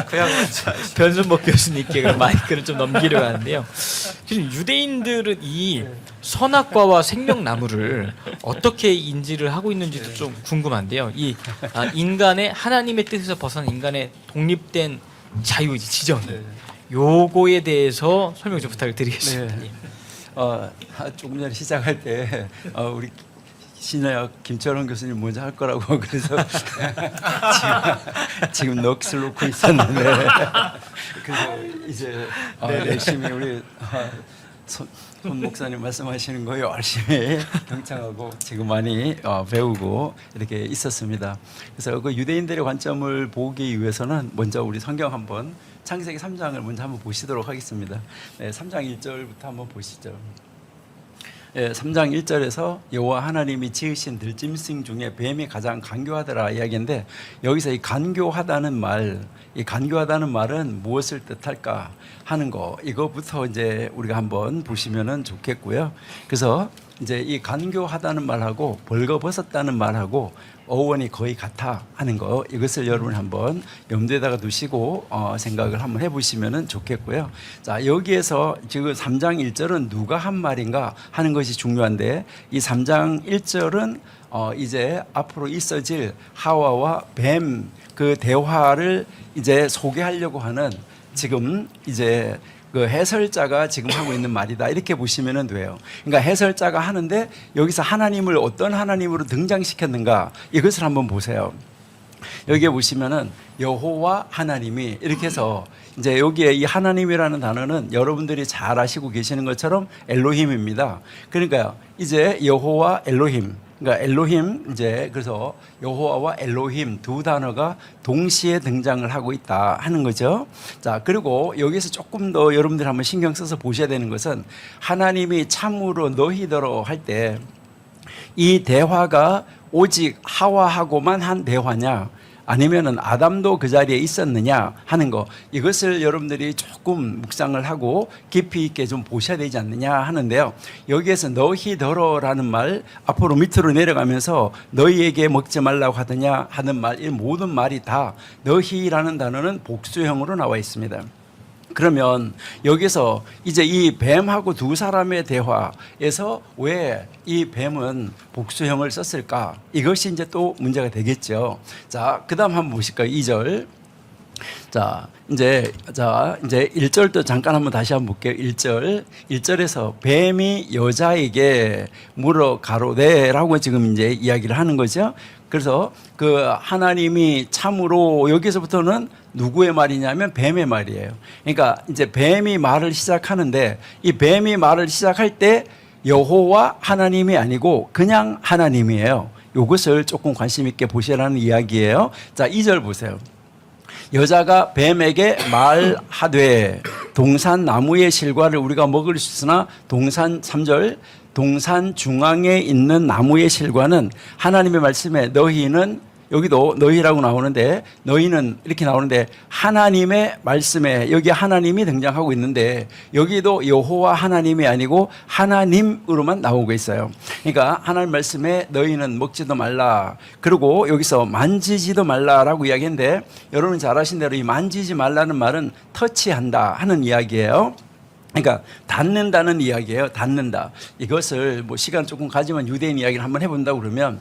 그냥 변순복 교수님께 그럼 마이크를 좀 넘기려고 하는데요. 교수님, 유대인들은 이 선악과와 생명나무를 어떻게 인지를 하고 있는지도 좀 궁금한데요. 이 인간의 하나님의 뜻에서 벗어난 인간의 독립된 자유, 지정, 요거에 대해서 설명 좀 부탁을 드리겠습니다. 네. 조금 전에 시작할 때 우리 신약 김철원 교수님 먼저 할 거라고 그래서 지금 넋을 놓고 있었는데 그래서 이제 열심히 우리 손 목사님 말씀하시는 거 열심히 경청하고 지금 많이 배우고 이렇게 있었습니다. 그래서 그 유대인들의 관점을 보기 위해서는 먼저 우리 성경 한번 창세기 3장을 먼저 한번 보시도록 하겠습니다. 네, 3장 1절부터 한번 보시죠. 3장 1절에서 여호와 하나님이 지으신 들짐승 중에 뱀이 가장 간교하더라 이야기인데, 여기서 이 간교하다는 말은 무엇을 뜻할까 하는 거, 이거부터 이제 우리가 한번 보시면은 좋겠고요. 그래서 이제 이 간교하다는 말하고 벌거벗었다는 말하고 어원이 거의 같아 하는 거, 이것을 여러분 한번 염두에다가 두시고 생각을 한번 해보시면 좋겠고요. 자, 여기에서 지금 3장 1절은 누가 한 말인가 하는 것이 중요한데, 이 3장 1절은 이제 앞으로 있어질 하와와 뱀 그 대화를 이제 소개하려고 하는, 지금 이제 그 해설자가 지금 하고 있는 말이다, 이렇게 보시면 돼요. 그러니까 해설자가 하는데 여기서 하나님을 어떤 하나님으로 등장시켰는가, 이것을 한번 보세요. 여기에 보시면은 여호와 하나님이 이렇게 해서, 이제 여기에 이 하나님이라는 단어는 여러분들이 잘 아시고 계시는 것처럼 엘로힘입니다. 그러니까 이제 여호와 엘로힘, 그러니까 엘로힘, 이제 그래서 여호와와 엘로힘 두 단어가 동시에 등장을 하고 있다 하는 거죠. 자, 그리고 여기서 조금 더 여러분들 한번 신경 써서 보셔야 되는 것은, 하나님이 참으로 너희더러 할 때 이 대화가 오직 하와하고만 한 대화냐, 아니면은 아담도 그 자리에 있었느냐 하는 거, 이것을 여러분들이 조금 묵상을 하고 깊이 있게 좀 보셔야 되지 않느냐 하는데요. 여기에서 너희더러라는 말, 앞으로 밑으로 내려가면서 너희에게 먹지 말라고 하더냐 하는 말, 이 모든 말이 다 너희라는 단어는 복수형으로 나와 있습니다. 그러면 여기서 이제 이 뱀하고 두 사람의 대화에서 왜 이 뱀은 복수형을 썼을까? 이것이 이제 또 문제가 되겠죠. 자, 그다음 한번 보실까요? 2절. 자, 이제 1절도 잠깐 한번 다시 한번 볼게요. 1절에서 뱀이 여자에게 물어 가로되라고 지금 이제 이야기를 하는 거죠. 그래서 그 하나님이 참으로, 여기서부터는 누구의 말이냐면 뱀의 말이에요. 그러니까 이제 뱀이 말을 시작하는데, 이 뱀이 말을 시작할 때 여호와 하나님이 아니고 그냥 하나님이에요. 이것을 조금 관심 있게 보시라는 이야기예요. 자, 2절 보세요. 여자가 뱀에게 말하되 동산 나무의 실과를 우리가 먹을 수 있으나 동산, 3절, 동산 중앙에 있는 나무의 실과는, 하나님의 말씀에 너희는, 여기도 너희라고 나오는데 너희는 이렇게 나오는데, 하나님의 말씀에 여기 하나님이 등장하고 있는데 여기도 여호와 하나님이 아니고 하나님으로만 나오고 있어요. 그러니까 하나님 말씀에 너희는 먹지도 말라, 그리고 여기서 만지지도 말라라고 이야기했는데, 여러분 잘 아신 대로 이 만지지 말라는 말은 터치한다 하는 이야기예요. 그러니까 닿는다는 이야기예요. 닿는다. 이것을 뭐 시간 조금 가지면 유대인 이야기를 한번 해본다고 그러면,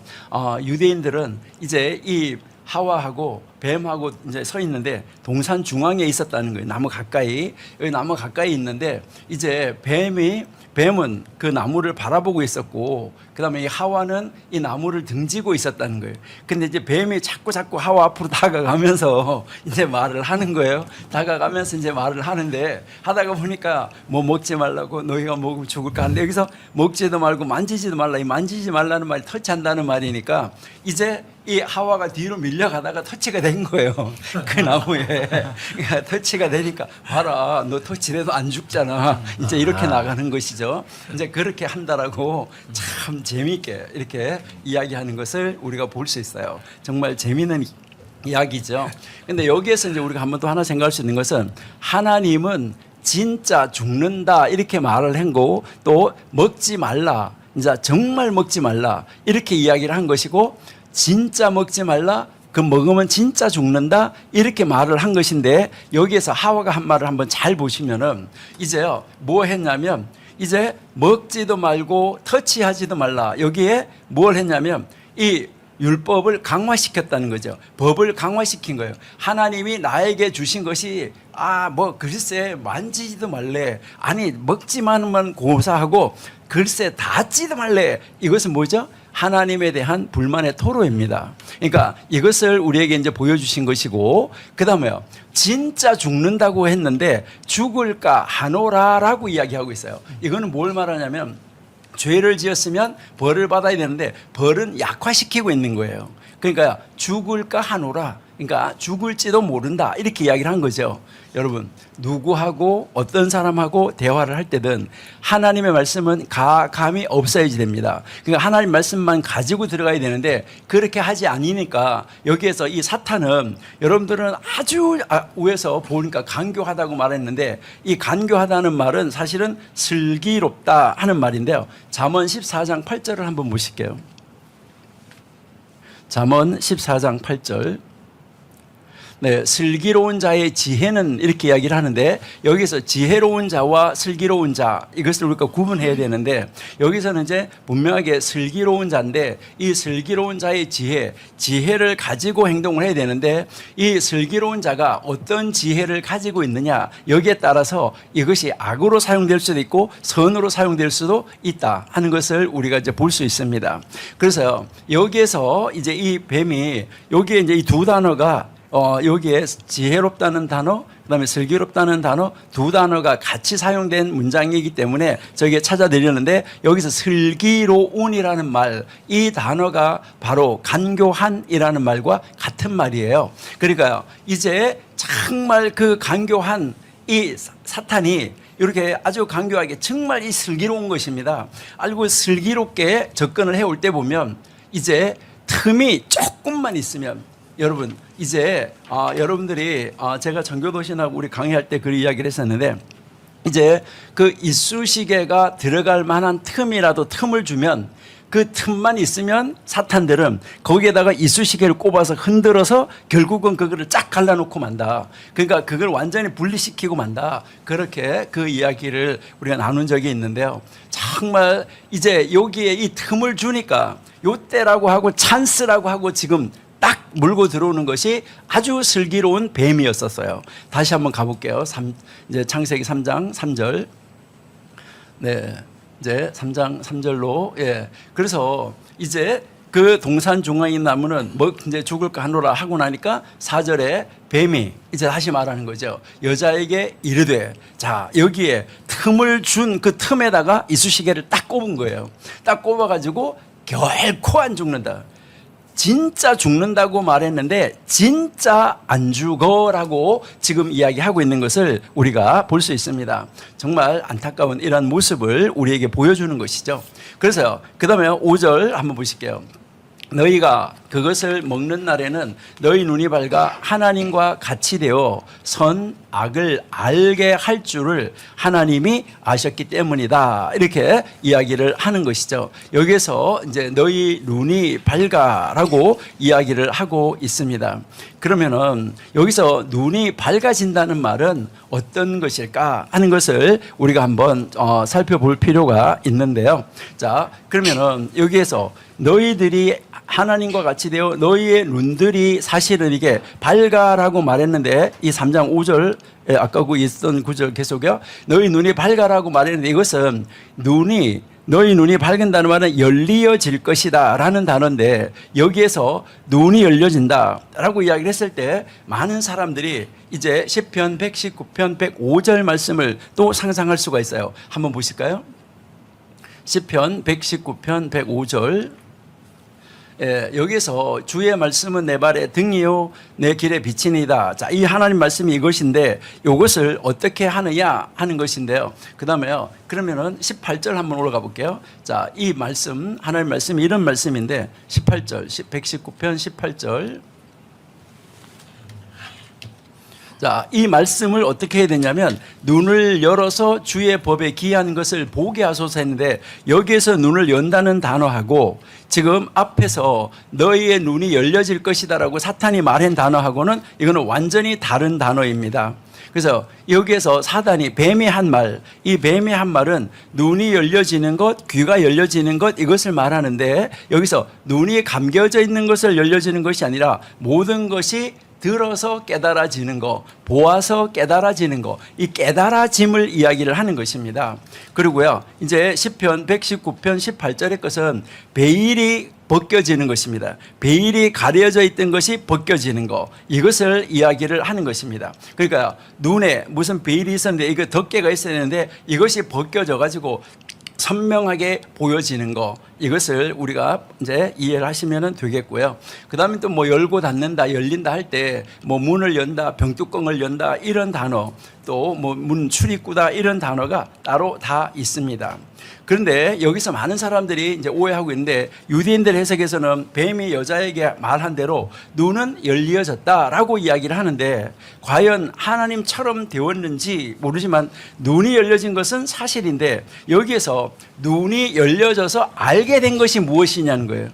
유대인들은 이제 이 하와하고 뱀하고 이제 서 있는데 동산 중앙에 있었다는 거예요. 나무 가까이, 여기 나무 가까이 있는데, 이제 뱀은 그 나무를 바라보고 있었고, 그다음에 이 하와는 이 나무를 등지고 있었다는 거예요. 근데 이제 뱀이 자꾸 하와 앞으로 다가가면서 이제 말을 하는 거예요. 다가가면서 이제 말을 하는데, 하다가 보니까 뭐 먹지 말라고, 너희가 먹으면 죽을까 하는데, 여기서 먹지도 말고 만지지도 말라, 이 만지지 말라는 말이 터치한다는 말이니까, 이제 이 하와가 뒤로 밀려가다가 터치가 된 거예요. 그 나무에. 그러니까 터치가 되니까, 봐라, 너 터치돼도 안 죽잖아. 이제 이렇게 나가는 것이죠. 이제 그렇게 한다라고 참 재미있게 이렇게 이야기하는 것을 우리가 볼 수 있어요. 정말 재미있는 이야기죠. 근데 여기에서 이제 우리가 한 번 또 하나 생각할 수 있는 것은, 하나님은 진짜 죽는다 이렇게 말을 한 거고, 또 먹지 말라, 이제 정말 먹지 말라 이렇게 이야기를 한 것이고, 진짜 먹지 말라, 그 먹으면 진짜 죽는다 이렇게 말을 한 것인데 여기에서 하와가 한 말을 한번 잘 보시면은 이제요 뭐 했냐면 이제 먹지도 말고 터치하지도 말라. 여기에 뭘 했냐면 이 율법을 강화시켰다는 거죠. 법을 강화시킨 거예요. 하나님이 나에게 주신 것이 뭐 글쎄 만지지도 말래. 아니 먹지만만 고사하고 글쎄 닿지도 말래. 이것은 뭐죠? 하나님에 대한 불만의 토로입니다. 그러니까 이것을 우리에게 이제 보여주신 것이고, 그 다음에요. 진짜 죽는다고 했는데 죽을까 하노라라고 이야기하고 있어요. 이거는 뭘 말하냐면 죄를 지었으면 벌을 받아야 되는데 벌은 약화시키고 있는 거예요. 그러니까 죽을까 하노라. 그러니까 죽을지도 모른다 이렇게 이야기를 한 거죠. 여러분 누구하고 어떤 사람하고 대화를 할 때든 하나님의 말씀은 감이 없어야지 됩니다. 그러니까 하나님 말씀만 가지고 들어가야 되는데 그렇게 하지 않으니까 여기에서 이 사탄은 여러분들은 아주 위에서 보니까 간교하다고 말했는데 이 간교하다는 말은 사실은 슬기롭다 하는 말인데요. 잠언 14장 8절을 한번 보실게요. 잠언 14장 8절. 네, 슬기로운 자의 지혜는 이렇게 이야기를 하는데 여기서 지혜로운 자와 슬기로운 자 이것을 우리가 구분해야 되는데 여기서는 이제 분명하게 슬기로운 자인데 이 슬기로운 자의 지혜를 가지고 행동을 해야 되는데 이 슬기로운 자가 어떤 지혜를 가지고 있느냐 여기에 따라서 이것이 악으로 사용될 수도 있고 선으로 사용될 수도 있다 하는 것을 우리가 이제 볼 수 있습니다. 그래서 여기에서 이제 이 뱀이 여기에 이제 이 두 단어가 여기에 지혜롭다는 단어, 그다음에 슬기롭다는 단어 두 단어가 같이 사용된 문장이기 때문에 저기에 찾아드렸는데 여기서 슬기로운이라는 말, 이 단어가 바로 간교한이라는 말과 같은 말이에요. 그러니까 이제 정말 그 간교한 이 사탄이 이렇게 아주 간교하게 정말 이 슬기로운 것입니다. 알고 슬기롭게 접근을 해올 때 보면 이제 틈이 조금만 있으면 여러분 이제 여러분들이 제가 전교도신하고 우리 강의할 때 그 이야기를 했었는데 이제 그 이쑤시개가 들어갈 만한 틈이라도 틈을 주면 그 틈만 있으면 사탄들은 거기에다가 이쑤시개를 꼽아서 흔들어서 결국은 그거를 쫙 갈라놓고 만다. 그러니까 그걸 완전히 분리시키고 만다. 그렇게 그 이야기를 우리가 나눈 적이 있는데요. 정말 이제 여기에 이 틈을 주니까 요때라고 하고 찬스라고 하고 지금 딱 물고 들어오는 것이 아주 슬기로운 뱀이었었어요. 다시 한번 가볼게요. 이제 창세기 3장 3절. 네, 이제 3장 3절로 그래서 이제 그 동산 중앙에 나무는 뭐 이제 죽을까 하노라 하고 나니까 4절에 뱀이 이제 다시 말하는 거죠. 여자에게 이르되 자 여기에 틈을 준 그 틈에다가 이쑤시개를 딱 꼽은 거예요. 딱 꼽아가지고 결코 안 죽는다. 진짜 죽는다고 말했는데 진짜 안 죽어라고 지금 이야기하고 있는 것을 우리가 볼 수 있습니다. 정말 안타까운 이런 모습을 우리에게 보여주는 것이죠. 그래서 그 다음에 5절 한번 보실게요. 너희가 그것을 먹는 날에는 너희 눈이 밝아 하나님과 같이 되어 선, 악을 알게 할 줄을 하나님이 아셨기 때문이다. 이렇게 이야기를 하는 것이죠. 여기에서 이제 너희 눈이 밝아라고 이야기를 하고 있습니다. 그러면은 여기서 눈이 밝아진다는 말은 어떤 것일까 하는 것을 우리가 한번 살펴볼 필요가 있는데요. 자, 그러면은 여기에서 너희들이 하나님과 같이 되어 너희의 눈들이 사실은 이게 밝아라고 말했는데 이 3장 5절 아까 그 있던 구절 계속요. 너희 눈이 밝아라고 말했는데 이것은 너희 눈이 밝은다는 말은 열리어질 것이다 라는 단어인데 여기에서 눈이 열려진다 라고 이야기를 했을 때 많은 사람들이 이제 시편 119편 105절 말씀을 또 상상할 수가 있어요. 한번 보실까요? 시편 119편 105절 여기서 주의 말씀은 내 발의 등이요 내 길의 빛이니이다. 자, 이 하나님 말씀이 이것인데 이것을 어떻게 하느냐 하는 것인데요. 그 다음에요. 그러면은 18절 한번 올라가 볼게요. 자, 이 말씀 하나님 말씀이 이런 말씀인데 18절 119편 18절. 자, 이 말씀을 어떻게 해야 되냐면 눈을 열어서 주의 법에 기이한 것을 보게 하소서 했는데 여기에서 눈을 연다는 단어하고 지금 앞에서 너희의 눈이 열려질 것이다라고 사탄이 말한 단어하고는 이거는 완전히 다른 단어입니다. 그래서 여기에서 사단이 뱀이 한 말, 이 뱀이 한 말은 눈이 열려지는 것, 귀가 열려지는 것 이것을 말하는데 여기서 눈이 감겨져 있는 것을 열려지는 것이 아니라 모든 것이 들어서 깨달아지는 거, 보아서 깨달아지는 거, 이 깨달아짐을 이야기를 하는 것입니다. 그리고요, 이제 시편 119편 18절의 것은 베일이 벗겨지는 것입니다. 베일이 가려져 있던 것이 벗겨지는 거, 이것을 이야기를 하는 것입니다. 그러니까 눈에 무슨 베일이 있었는데 이거 덮개가 있었는데 이것이 벗겨져 가지고 선명하게 보여지는 거, 이것을 우리가 이제 이해를 하시면 되겠고요. 그 다음에 또 뭐 열고 닫는다, 열린다 할 때 뭐 문을 연다, 병뚜껑을 연다 이런 단어, 또 뭐 문 출입구다 이런 단어가 따로 다 있습니다. 그런데 여기서 많은 사람들이 이제 오해하고 있는데 유대인들 해석에서는 뱀이 여자에게 말한 대로 눈은 열려졌다라고 이야기를 하는데 과연 하나님처럼 되었는지 모르지만 눈이 열려진 것은 사실인데 여기에서 눈이 열려져서 알게 된 것이 무엇이냐는 거예요.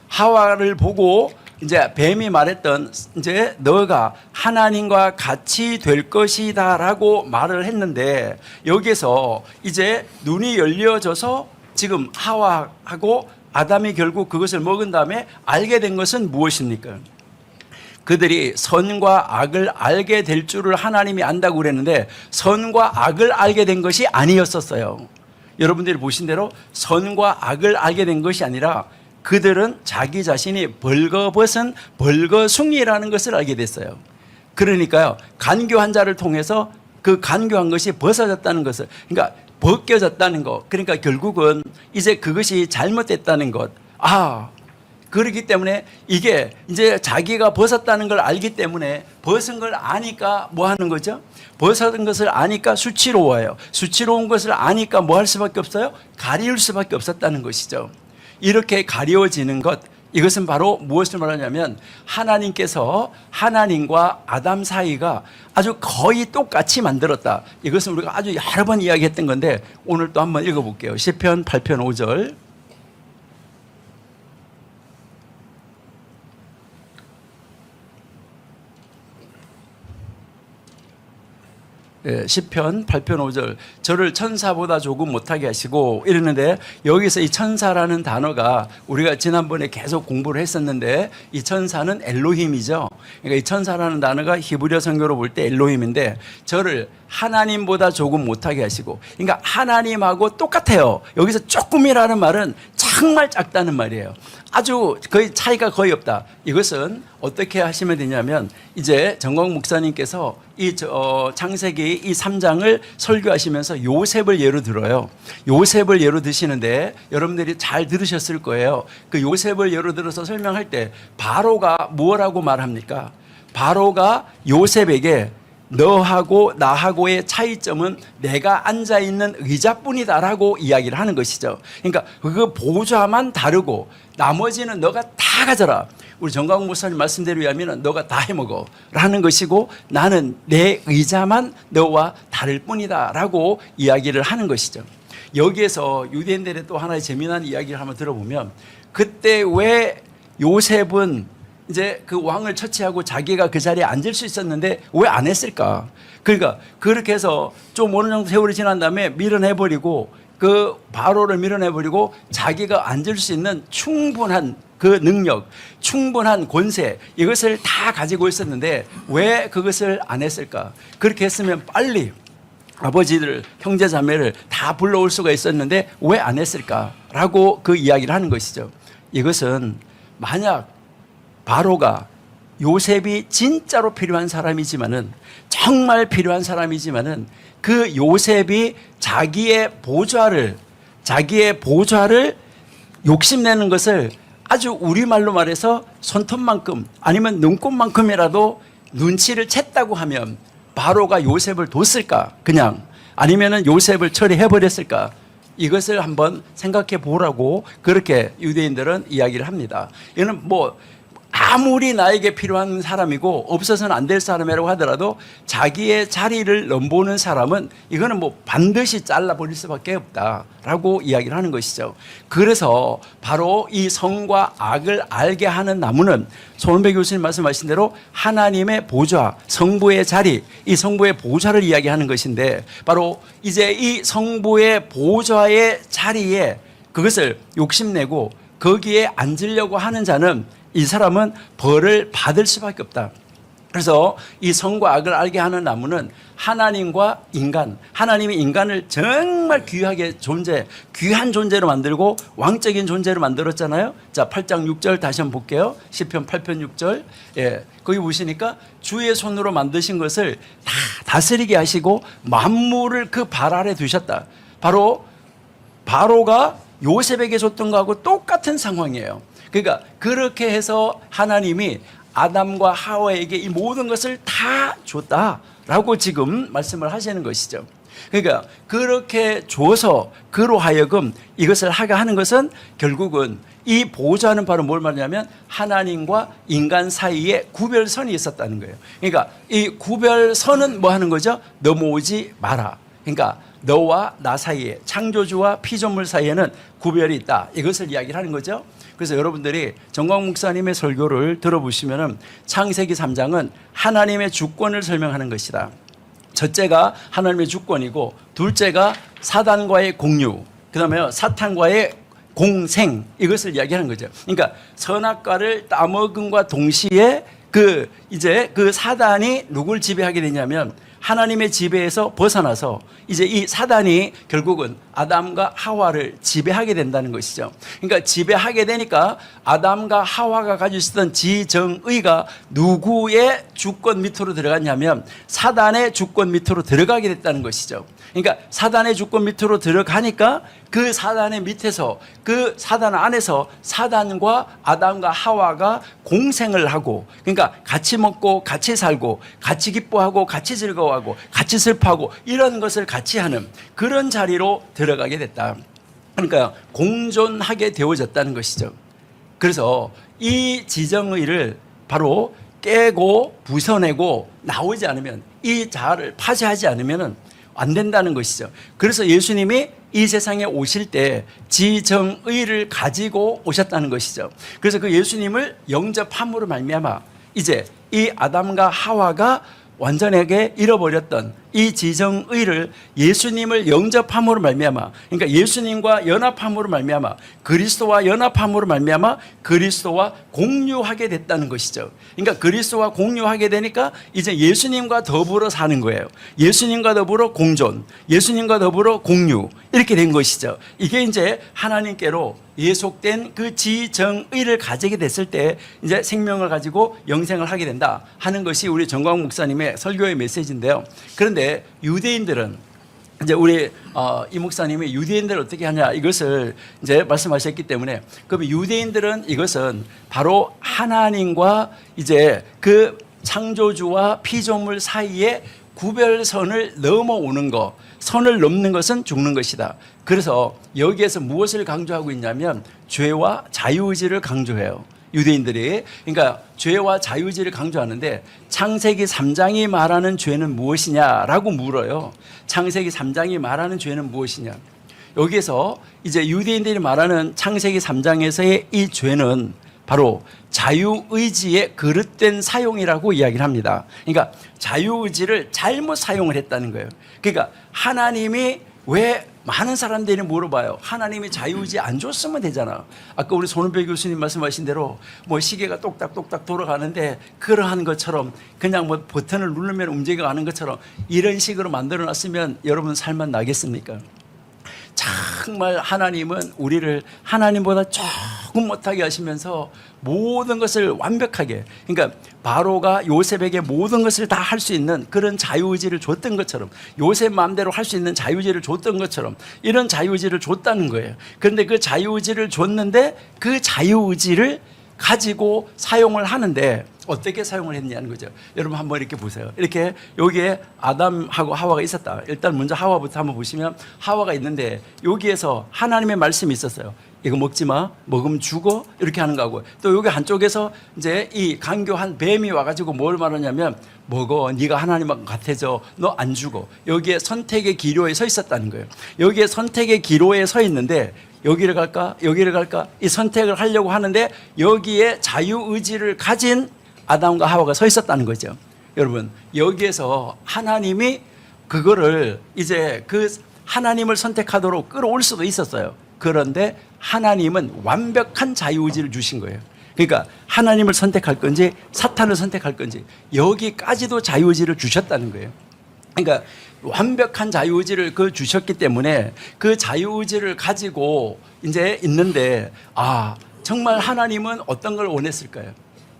하와를 보고 이제 뱀이 말했던 이제 너가 하나님과 같이 될 것이다라고 말을 했는데 여기에서 이제 눈이 열려져서 지금 하와하고 아담이 결국 그것을 먹은 다음에 알게 된 것은 무엇입니까? 그들이 선과 악을 알게 될 줄을 하나님이 안다고 그랬는데 선과 악을 알게 된 것이 아니었었어요. 여러분들이 보신 대로 선과 악을 알게 된 것이 아니라 그들은 자기 자신이 벌거벗은 벌거숭이라는 것을 알게 됐어요. 그러니까요, 간교한 자를 통해서 그 간교한 것이 벗어졌다는 것을, 그러니까 벗겨졌다는 것, 그러니까 결국은 이제 그것이 잘못됐다는 것. 그렇기 때문에 이게 이제 자기가 벗었다는 걸 알기 때문에 벗은 걸 아니까 뭐 하는 거죠? 벗은 것을 아니까 수치로워요. 수치로운 것을 아니까 뭐 할 수밖에 없어요? 가리울 수밖에 없었다는 것이죠. 이렇게 가려워지는 것, 이것은 바로 무엇을 말하냐면 하나님께서 하나님과 아담 사이가 아주 거의 똑같이 만들었다. 이것은 우리가 아주 여러 번 이야기했던 건데 오늘 또 한번 읽어볼게요. 시편 8편 5절. 시편 8편 5절 저를 천사보다 조금 못하게 하시고 이러는데 여기서 이 천사라는 단어가 우리가 지난번에 계속 공부를 했었는데 이 천사는 엘로힘이죠. 그러니까 이 천사라는 단어가 히브리어 성경으로 볼 때 엘로힘인데 저를 하나님보다 조금 못하게 하시고, 그러니까 하나님하고 똑같아요. 여기서 조금이라는 말은 정말 작다는 말이에요. 아주 거의 차이가 거의 없다. 이것은 어떻게 하시면 되냐면 이제 정광 목사님께서 이 창세기 이 3장을 설교하시면서 요셉을 예로 들어요. 요셉을 예로 드시는데 여러분들이 잘 들으셨을 거예요. 그 요셉을 예로 들어서 설명할 때 바로가 뭐라고 말합니까? 바로가 요셉에게 너하고 나하고의 차이점은 내가 앉아있는 의자뿐이다라고 이야기를 하는 것이죠. 그러니까 그 보좌만 다르고 나머지는 너가 다 가져라. 우리 정광훈 목사님 말씀대로 하면 너가 다 해먹어 라는 것이고 나는 내 의자만 너와 다를 뿐이다 라고 이야기를 하는 것이죠. 여기에서 유대인들의 또 하나의 재미난 이야기를 한번 들어보면 그때 왜 요셉은 이제 그 왕을 처치하고 자기가 그 자리에 앉을 수 있었는데 왜 안 했을까? 그러니까 그렇게 해서 좀 어느 정도 세월이 지난 다음에 밀어내버리고 그 바로를 밀어내버리고 자기가 앉을 수 있는 충분한 그 능력, 충분한 권세 이것을 다 가지고 있었는데 왜 그것을 안 했을까? 그렇게 했으면 빨리 아버지들, 형제 자매를 다 불러올 수가 있었는데 왜 안 했을까라고 그 이야기를 하는 것이죠. 이것은 만약 바로가 요셉이 진짜로 필요한 사람이지만은 정말 필요한 사람이지만은 그 요셉이 자기의 보좌를 욕심내는 것을 아주 우리말로 말해서 손톱만큼 아니면 눈곱만큼이라도 눈치를 챘다고 하면 바로가 요셉을 뒀을까? 그냥 아니면은 요셉을 처리해 버렸을까? 이것을 한번 생각해 보라고 그렇게 유대인들은 이야기를 합니다. 이는 뭐 아무리 나에게 필요한 사람이고 없어서는 안 될 사람이라고 하더라도 자기의 자리를 넘보는 사람은 이거는 뭐 반드시 잘라버릴 수밖에 없다라고 이야기를 하는 것이죠. 그래서 바로 이 선과 악을 알게 하는 나무는 손은배 교수님 말씀하신 대로 하나님의 보좌, 성부의 자리, 이 성부의 보좌를 이야기하는 것인데 바로 이제 이 성부의 보좌의 자리에 그것을 욕심내고 거기에 앉으려고 하는 자는 이 사람은 벌을 받을 수밖에 없다. 그래서 이 선과 악을 알게 하는 나무는 하나님과 인간, 하나님이 인간을 정말 귀한 존재로 만들고 왕적인 존재로 만들었잖아요. 자, 8장 6절 다시 한번 볼게요. 시편 8편 6절. 예, 거기 보시니까 주의 손으로 만드신 것을 다 다스리게 하시고 만물을 그 발 아래 두셨다. 바로가 요셉에게 줬던 거하고 똑같은 상황이에요. 그러니까 그렇게 해서 하나님이 아담과 하와에게 이 모든 것을 다 줬다라고 지금 말씀을 하시는 것이죠. 그러니까 그렇게 줘서 그로 하여금 이것을 하게 하는 것은 결국은 이 보좌는 바로 뭘 말하냐면 하나님과 인간 사이에 구별선이 있었다는 거예요. 그러니까 이 구별선은 뭐 하는 거죠? 넘어오지 마라. 그러니까 너와 나 사이에, 창조주와 피조물 사이에는 구별이 있다. 이것을 이야기를 하는 거죠. 그래서 여러분들이 정광 목사님의 설교를 들어보시면 창세기 3장은 하나님의 주권을 설명하는 것이다. 첫째가 하나님의 주권이고 둘째가 사단과의 공유, 그 다음에 사탄과의 공생, 이것을 이야기하는 거죠. 그러니까 선악과를 따먹음과 동시에 그 사단이 누굴 지배하게 되냐면 하나님의 지배에서 벗어나서 이제 이 사단이 결국은 아담과 하와를 지배하게 된다는 것이죠. 그러니까 지배하게 되니까 아담과 하와가 가지고 있었던 지정의가 누구의 주권 밑으로 들어갔냐면 사단의 주권 밑으로 들어가게 됐다는 것이죠. 그러니까 사단의 주권 밑으로 들어가니까 그 사단의 밑에서 그 사단 안에서 사단과 아담과 하와가 공생을 하고 그러니까 같이 먹고 같이 살고 같이 기뻐하고 같이 즐거워하고 같이 슬퍼하고 이런 것을 같이 하는 그런 자리로 들어가게 됐다. 그러니까 공존하게 되어졌다는 것이죠. 그래서 이 지정의를 바로 깨고 부숴내고 나오지 않으면 이 자아를 파쇄하지 않으면 안 된다는 것이죠. 그래서 예수님이 이 세상에 오실 때 지정의를 가지고 오셨다는 것이죠. 그래서 그 예수님을 영접함으로 말미암아 이제 이 아담과 하와가 완전하게 잃어버렸던 이 지정의를 예수님을 영접함으로 말미암아 그러니까 예수님과 연합함으로 말미암아 그리스도와 연합함으로 말미암아 그리스도와 공유하게 됐다는 것이죠. 그러니까 그리스도와 공유하게 되니까 이제 예수님과 더불어 사는 거예요. 예수님과 더불어 공존, 예수님과 더불어 공유 이렇게 된 것이죠. 이게 이제 하나님께로 예속된 그 지정의를 가지게 됐을 때 이제 생명을 가지고 영생을 하게 된다 하는 것이 우리 정광 목사님의 설교의 메시지인데요. 그런데 유대인들은 이제 우리 이 목사님이 유대인들을 어떻게 하냐 이것을 이제 말씀하셨기 때문에 그럼 유대인들은 이것은 바로 하나님과 이제 그 창조주와 피조물 사이에 구별선을 넘어오는 것, 선을 넘는 것은 죽는 것이다. 그래서 여기에서 무엇을 강조하고 있냐면 죄와 자유의지를 강조해요. 유대인들이. 그러니까 죄와 자유의지를 강조하는데 창세기 3장이 말하는 죄는 무엇이냐라고 물어요. 창세기 3장이 말하는 죄는 무엇이냐. 여기에서 이제 유대인들이 말하는 창세기 3장에서의 이 죄는 바로 자유의지의 그릇된 사용이라고 이야기를 합니다. 그러니까 자유의지를 잘못 사용을 했다는 거예요. 그러니까 하나님이 왜 많은 사람들이 물어봐요. 하나님이 자유의지 안 줬으면 되잖아. 아까 우리 손은배 교수님 말씀하신 대로 뭐 시계가 똑딱똑딱 돌아가는데 그러한 것처럼 그냥 뭐 버튼을 누르면 움직여가는 것처럼 이런 식으로 만들어놨으면 여러분 살만 나겠습니까? 정말 하나님은 우리를 하나님보다 조금 못하게 하시면서 모든 것을 완벽하게 그러니까 바로가 요셉에게 모든 것을 다 할 수 있는 그런 자유의지를 줬던 것처럼 요셉 마음대로 할 수 있는 자유의지를 줬던 것처럼 이런 자유의지를 줬다는 거예요. 그런데 그 자유의지를 줬는데 그 자유의지를 가지고 사용을 하는데 어떻게 사용을 했냐는 거죠. 여러분 한번 이렇게 보세요. 이렇게 여기에 아담하고 하와가 있었다. 일단 먼저 하와부터 한번 보시면 하와가 있는데 여기에서 하나님의 말씀이 있었어요. 이거 먹지 마. 먹으면 죽어. 이렇게 하는 거고. 또 여기 한쪽에서 이제 이 간교한 뱀이 와가지고 뭘 말하냐면 먹어. 네가 하나님하고 같아져. 너 안 죽어. 여기에 선택의 기로에 서 있었다는 거예요. 여기에 선택의 기로에 서 있는데 여기를 갈까? 여기를 갈까? 이 선택을 하려고 하는데 여기에 자유의지를 가진 아담과 하와가 서 있었다는 거죠. 여러분 여기에서 하나님이 그거를 이제 그 하나님을 선택하도록 끌어올 수도 있었어요. 그런데 하나님은 완벽한 자유의지를 주신 거예요. 그러니까 하나님을 선택할 건지 사탄을 선택할 건지 여기까지도 자유의지를 주셨다는 거예요. 그러니까 완벽한 자유의지를 주셨기 때문에 그 자유의지를 가지고 이제 있는데 정말 하나님은 어떤 걸 원했을까요?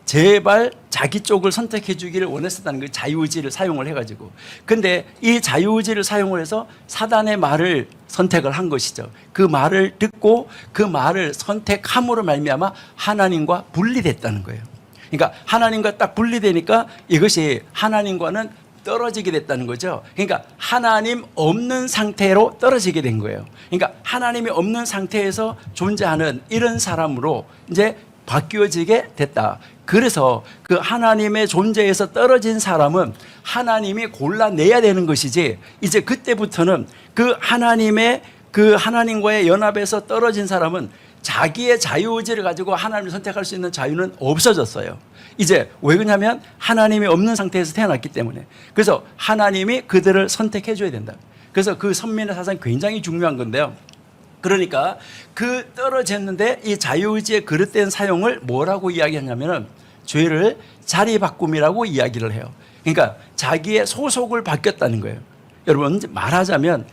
제발 자기 쪽을 선택해 주기를 원했었다는 그 자유의지를 사용을 해가지고. 근데 이 자유의지를 사용을 해서 사단의 말을 선택을 한 것이죠. 그 말을 듣고 그 말을 선택함으로 말미암아 하나님과 분리됐다는 거예요. 그러니까 하나님과 딱 분리되니까 이것이 하나님과는 떨어지게 됐다는 거죠. 그러니까 하나님 없는 상태로 떨어지게 된 거예요. 그러니까 하나님이 없는 상태에서 존재하는 이런 사람으로 이제 바뀌어지게 됐다. 그래서 그 하나님의 존재에서 떨어진 사람은 하나님이 골라내야 되는 것이지, 이제 그때부터는 그 하나님과의 연합에서 떨어진 사람은 자기의 자유의지를 가지고 하나님을 선택할 수 있는 자유는 없어졌어요. 이제 왜 그러냐면 하나님이 없는 상태에서 태어났기 때문에. 그래서 하나님이 그들을 선택해 줘야 된다. 그래서 그 선민의 사상이 굉장히 중요한 건데요. 그러니까 그 떨어졌는데 이 자유의지의 그릇된 사용을 뭐라고 이야기하냐면은 죄를 자리 바꿈이라고 이야기를 해요. 그러니까 자기의 소속을 바뀌었다는 거예요. 여러분 말하자면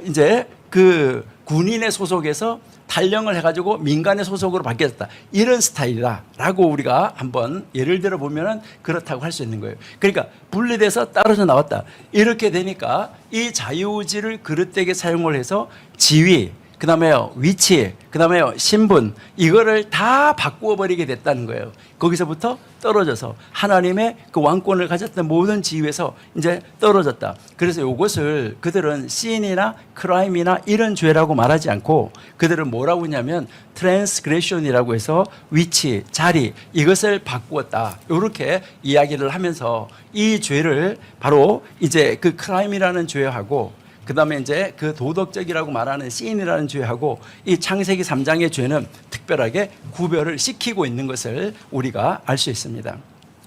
이제 그 군인의 소속에서 탈영을 해가지고 민간의 소속으로 바뀌었다. 이런 스타일이다라고 우리가 한번 예를 들어 보면은 그렇다고 할 수 있는 거예요. 그러니까 분리돼서 떨어져 나왔다. 이렇게 되니까 이 자유의지를 그릇되게 사용을 해서 지위, 그 다음에 위치, 그 다음에 신분, 이거를 다 바꾸어 버리게 됐다는 거예요. 거기서부터 떨어져서 하나님의 그 왕권을 가졌던 모든 지위에서 이제 떨어졌다. 그래서 이것을 그들은 신이나 크라임이나 이런 죄라고 말하지 않고 그들은 뭐라고 하냐면 트랜스그레션이라고 해서 위치, 자리, 이것을 바꾸었다. 이렇게 이야기를 하면서 이 죄를 바로 이제 그 크라임이라는 죄하고 그 다음에 이제 그 도덕적이라고 말하는 신이라는 죄하고 이 창세기 3장의 죄는 특별하게 구별을 시키고 있는 것을 우리가 알 수 있습니다.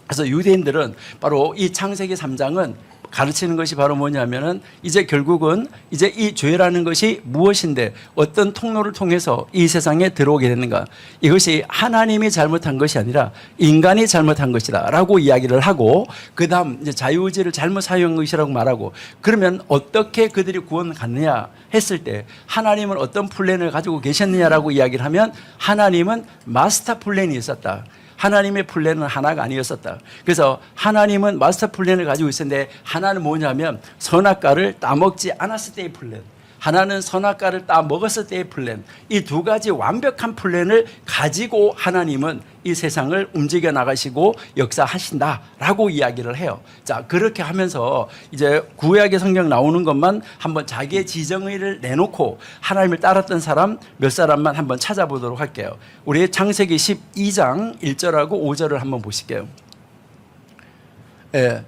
그래서 유대인들은 바로 이 창세기 3장은 가르치는 것이 바로 뭐냐면은 이제 결국은 이제 이 죄라는 것이 무엇인데 어떤 통로를 통해서 이 세상에 들어오게 됐는가, 이것이 하나님이 잘못한 것이 아니라 인간이 잘못한 것이다 라고 이야기를 하고, 그 다음 이제 자유의지를 잘못 사용한 것이라고 말하고, 그러면 어떻게 그들이 구원 갔느냐 했을 때 하나님은 어떤 플랜을 가지고 계셨느냐라고 이야기를 하면 하나님은 마스터 플랜이 있었다. 하나님의 플랜은 하나가 아니었었다. 그래서 하나님은 마스터 플랜을 가지고 있었는데 하나는 뭐냐면 선악과를 따먹지 않았을 때의 플랜, 하나는 선악과를 따먹었을 때의 플랜, 이 두 가지 완벽한 플랜을 가지고 하나님은 이 세상을 움직여 나가시고 역사하신다라고 이야기를 해요. 자, 그렇게 하면서 이제 구약의 성경 나오는 것만 한번 자기의 지정의를 내놓고 하나님을 따랐던 사람 몇 사람만 한번 찾아보도록 할게요. 우리 창세기 12장 1절하고 5절을 한번 보실게요.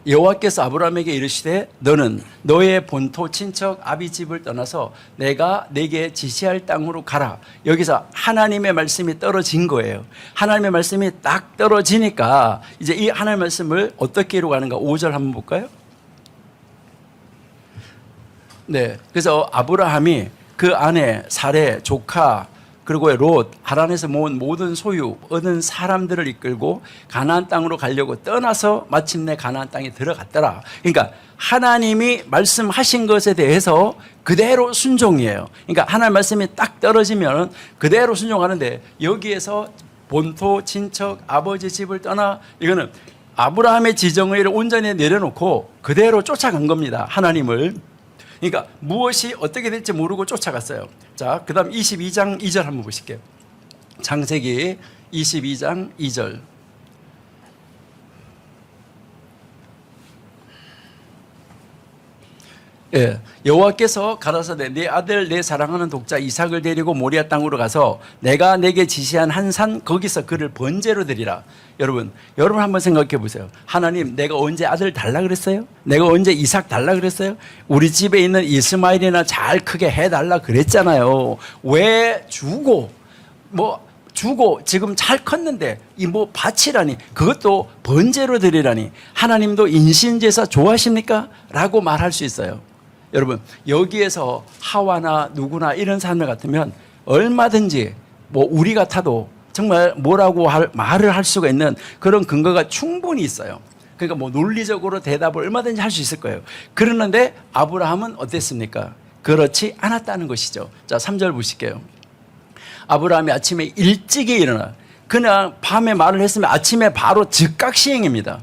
여호와께서 아브라함에게 이르시되 너는 너의 본토 친척 아비 집을 떠나서 내가 내게 지시할 땅으로 가라. 여기서 하나님의 말씀이 떨어진 거예요. 하나님의 말씀이 딱 떨어지니까 이제 이 하나님의 말씀을 어떻게 이루어가는가 5절 한번 볼까요? 네, 그래서 아브라함이 그 아내 사레 조카 그리고 롯, 하란에서 모은 모든 소유, 얻은 사람들을 이끌고 가나안 땅으로 가려고 떠나서 마침내 가나안 땅에 들어갔더라. 그러니까 하나님이 말씀하신 것에 대해서 그대로 순종이에요. 그러니까 하나님 말씀이 딱 떨어지면 그대로 순종하는데, 여기에서 본토, 친척, 아버지 집을 떠나, 이거는 아브라함의 지정의를 온전히 내려놓고 그대로 쫓아간 겁니다. 하나님을. 그러니까 무엇이 어떻게 될지 모르고 쫓아갔어요. 자, 그 다음 22장 2절 한번 보실게요. 창세기 22장 2절. 예, 여호와께서 가라사대 내 아들 내 사랑하는 독자 이삭을 데리고 모리아 땅으로 가서 내가 내게 지시한 한 산 거기서 그를 번제로 드리라. 여러분 한번 생각해 보세요. 하나님 내가 언제 아들 달라 그랬어요? 내가 언제 이삭 달라 그랬어요? 우리 집에 있는 이스마엘이나 잘 크게 해달라 그랬잖아요. 왜 주고 지금 잘 컸는데 이 뭐 바치라니 그것도 번제로 드리라니 하나님도 인신제사 좋아하십니까? 라고 말할 수 있어요. 여러분 여기에서 하와나 누구나 이런 사람들 같으면 얼마든지 뭐 우리 같아도 정말 뭐라고 말을 할 수가 있는 그런 근거가 충분히 있어요. 그러니까 뭐 논리적으로 대답을 얼마든지 할 수 있을 거예요. 그러는데 아브라함은 어땠습니까? 그렇지 않았다는 것이죠. 자 3절 보실게요. 아브라함이 아침에 일찍이 일어나 그냥 밤에 말을 했으면 아침에 바로 즉각 시행입니다.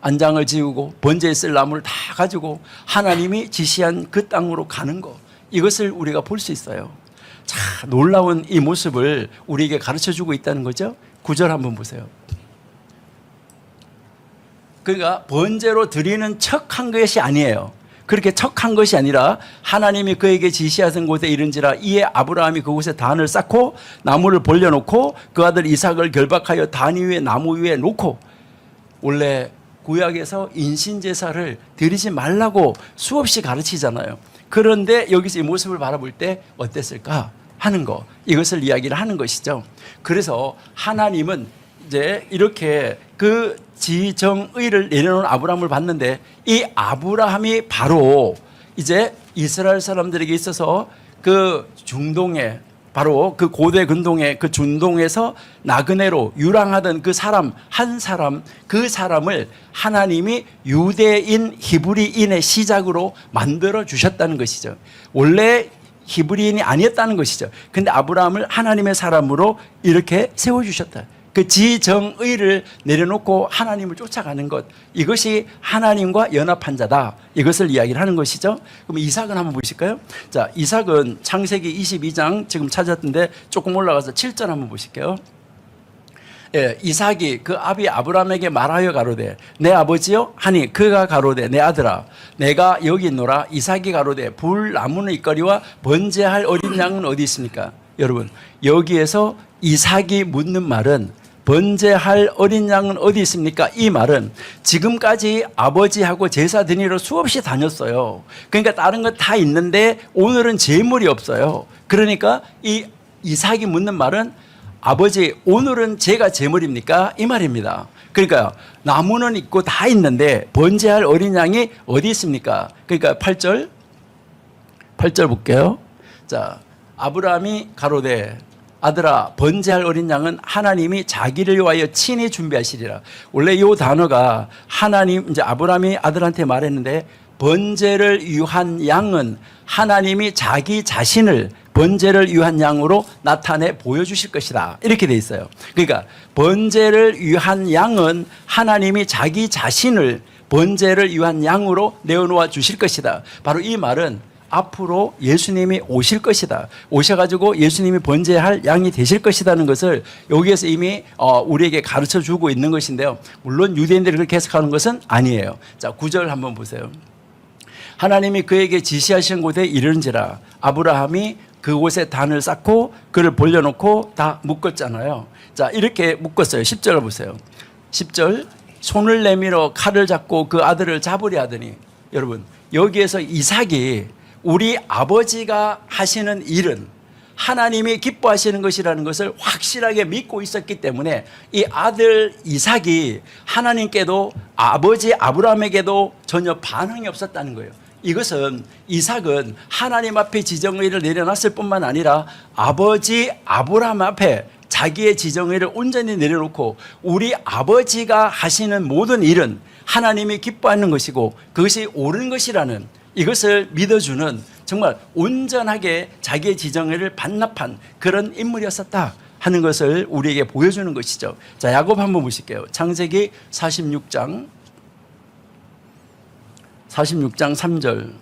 안장을 지우고 번제에 쓸 나무를 다 가지고 하나님이 지시한 그 땅으로 가는 것 이것을 우리가 볼 수 있어요. 자 놀라운 이 모습을 우리에게 가르쳐주고 있다는 거죠. 9절 한번 보세요. 그러니까 번제로 드리는 척한 것이 아니에요. 그렇게 척한 것이 아니라 하나님이 그에게 지시하신 곳에 이른지라 이에 아브라함이 그곳에 단을 쌓고 나무를 벌려놓고 그 아들 이삭을 결박하여 단 위에 나무 위에 놓고 원래 구약에서 인신제사를 드리지 말라고 수없이 가르치잖아요. 그런데 여기서 이 모습을 바라볼 때 어땠을까 하는 거 이것을 이야기를 하는 것이죠. 그래서 하나님은 이제 이렇게 그 지정의를 내려놓은 아브라함을 봤는데 이 아브라함이 바로 이제 이스라엘 사람들에게 있어서 그 중동에 바로 그 고대 근동의 그 중동에서 나그네로 유랑하던 그 사람 한 사람 그 사람을 하나님이 유대인 히브리인의 시작으로 만들어 주셨다는 것이죠. 원래 히브리인이 아니었다는 것이죠. 근데 아브라함을 하나님의 사람으로 이렇게 세워주셨다. 그 지정의를 내려놓고 하나님을 쫓아가는 것 이것이 하나님과 연합한 자다 이것을 이야기를 하는 것이죠. 그럼 이삭은 한번 보실까요? 자 이삭은 창세기 22장 지금 찾았던데 조금 올라가서 7절 한번 보실게요. 예, 이삭이 그 아비 아브라함에게 말하여 가로되 내 아버지요 하니 그가 가로되 내 아들아 내가 여기 있노라. 이삭이 가로되 불 나무는 이거리와 번제할 어린 양은 어디 있습니까? 여러분 여기에서 이삭이 묻는 말은 번제할 어린 양은 어디 있습니까? 이 말은 지금까지 아버지하고 제사 드리러 수없이 다녔어요. 그러니까 다른 거 다 있는데 오늘은 제물이 없어요. 그러니까 이 이삭이 묻는 말은 아버지 오늘은 제가 제물입니까? 이 말입니다. 그러니까 나무는 있고 다 있는데 번제할 어린 양이 어디 있습니까? 그러니까 8절 볼게요. 자 아브라함이 가로되 아들아 번제할 어린 양은 하나님이 자기를 위하여 친히 준비하시리라. 원래 이 단어가 하나님 이제 아브라함이 아들한테 말했는데 번제를 위한 양은 하나님이 자기 자신을 번제를 위한 양으로 나타내 보여주실 것이다 이렇게 돼 있어요. 그러니까 번제를 위한 양은 하나님이 자기 자신을 번제를 위한 양으로 내어놓아 주실 것이다. 바로 이 말은 앞으로 예수님이 오실 것이다. 오셔가지고 예수님이 번제할 양이 되실 것이라는 것을 여기에서 이미 우리에게 가르쳐 주고 있는 것인데요. 물론 유대인들이 그렇게 해석하는 것은 아니에요. 자, 9절 한번 보세요. 하나님이 그에게 지시하신 곳에 이르는지라 아브라함이 그곳에 단을 쌓고 그를 벌려놓고 다 묶었잖아요. 자, 이렇게 묶었어요. 10절을 보세요. 10절 손을 내밀어 칼을 잡고 그 아들을 잡으려 하더니 여러분 여기에서 이삭이 우리 아버지가 하시는 일은 하나님이 기뻐하시는 것이라는 것을 확실하게 믿고 있었기 때문에 이 아들 이삭이 하나님께도 아버지 아브라함에게도 전혀 반응이 없었다는 거예요. 이것은 이삭은 하나님 앞에 지정의를 내려놨을 뿐만 아니라 아버지 아브라함 앞에 자기의 지정의를 온전히 내려놓고 우리 아버지가 하시는 모든 일은 하나님이 기뻐하는 것이고 그것이 옳은 것이라는 이것을 믿어주는 정말 온전하게 자기의 지정의를 반납한 그런 인물이었었다 하는 것을 우리에게 보여주는 것이죠. 자, 야곱 한번 보실게요. 창세기 46장 3절.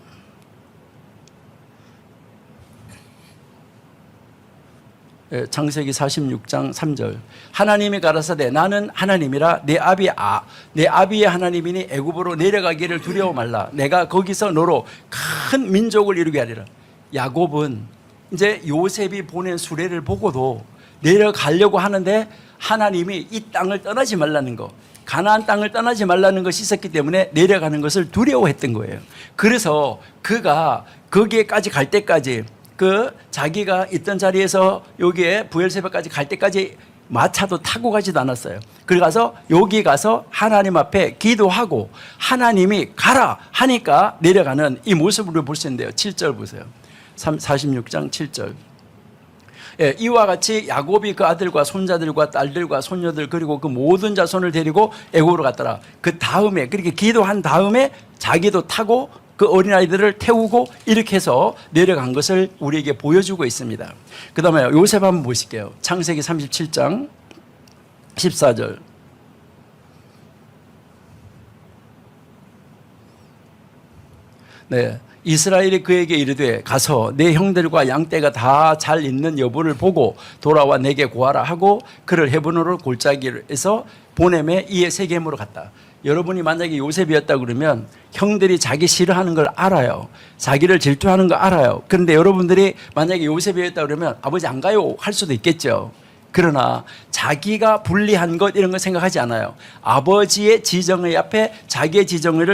창세기 46장 3절. 하나님이 가라사대 나는 하나님이라 내 아비의 하나님이니 애굽으로 내려가기를 두려워 말라. 내가 거기서 너로 큰 민족을 이루게 하리라. 야곱은 이제 요셉이 보낸 수레를 보고도 내려가려고 하는데 하나님이 이 땅을 떠나지 말라는 거, 가나안 땅을 떠나지 말라는 것이 있었기 때문에 내려가는 것을 두려워했던 거예요. 그래서 그가 거기에까지 갈 때까지 그 자기가 있던 자리에서 여기에 부엘세바까지 갈 때까지 마차도 타고 가지도 않았어요. 그래 가서 여기 가서 하나님 앞에 기도하고 하나님이 가라 하니까 내려가는 이 모습을 볼 수 있는데요. 7절 보세요. 46장 7절. 예, 이와 같이 야곱이 그 아들과 손자들과 딸들과 손녀들 그리고 그 모든 자손을 데리고 애굽으로 갔더라. 그 다음에 그렇게 기도한 다음에 자기도 타고 그 어린아이들을 태우고 이렇게 해서 내려간 것을 우리에게 보여주고 있습니다. 그 다음에 요셉 한번 보실게요. 창세기 37장 14절. 네, 이스라엘이 그에게 이르되 가서 내 형들과 양떼가 다 잘 있는 여부를 보고 돌아와 내게 구하라 하고 그를 헤브론으로 골짜기에서 보내매 이에 세겜으로 갔다. 여러분이 만약에 요셉이었다 그러면 형들이 자기 싫어하는 걸 알아요. 자기를 질투하는 거 알아요. 그런데 여러분들이 만약에 요셉이었다 그러면 아버지 안 가요 할 수도 있겠죠. 그러나 자기가 불리한 것 이런 거 생각하지 않아요. 아버지의 지정의 앞에 자기의 지정을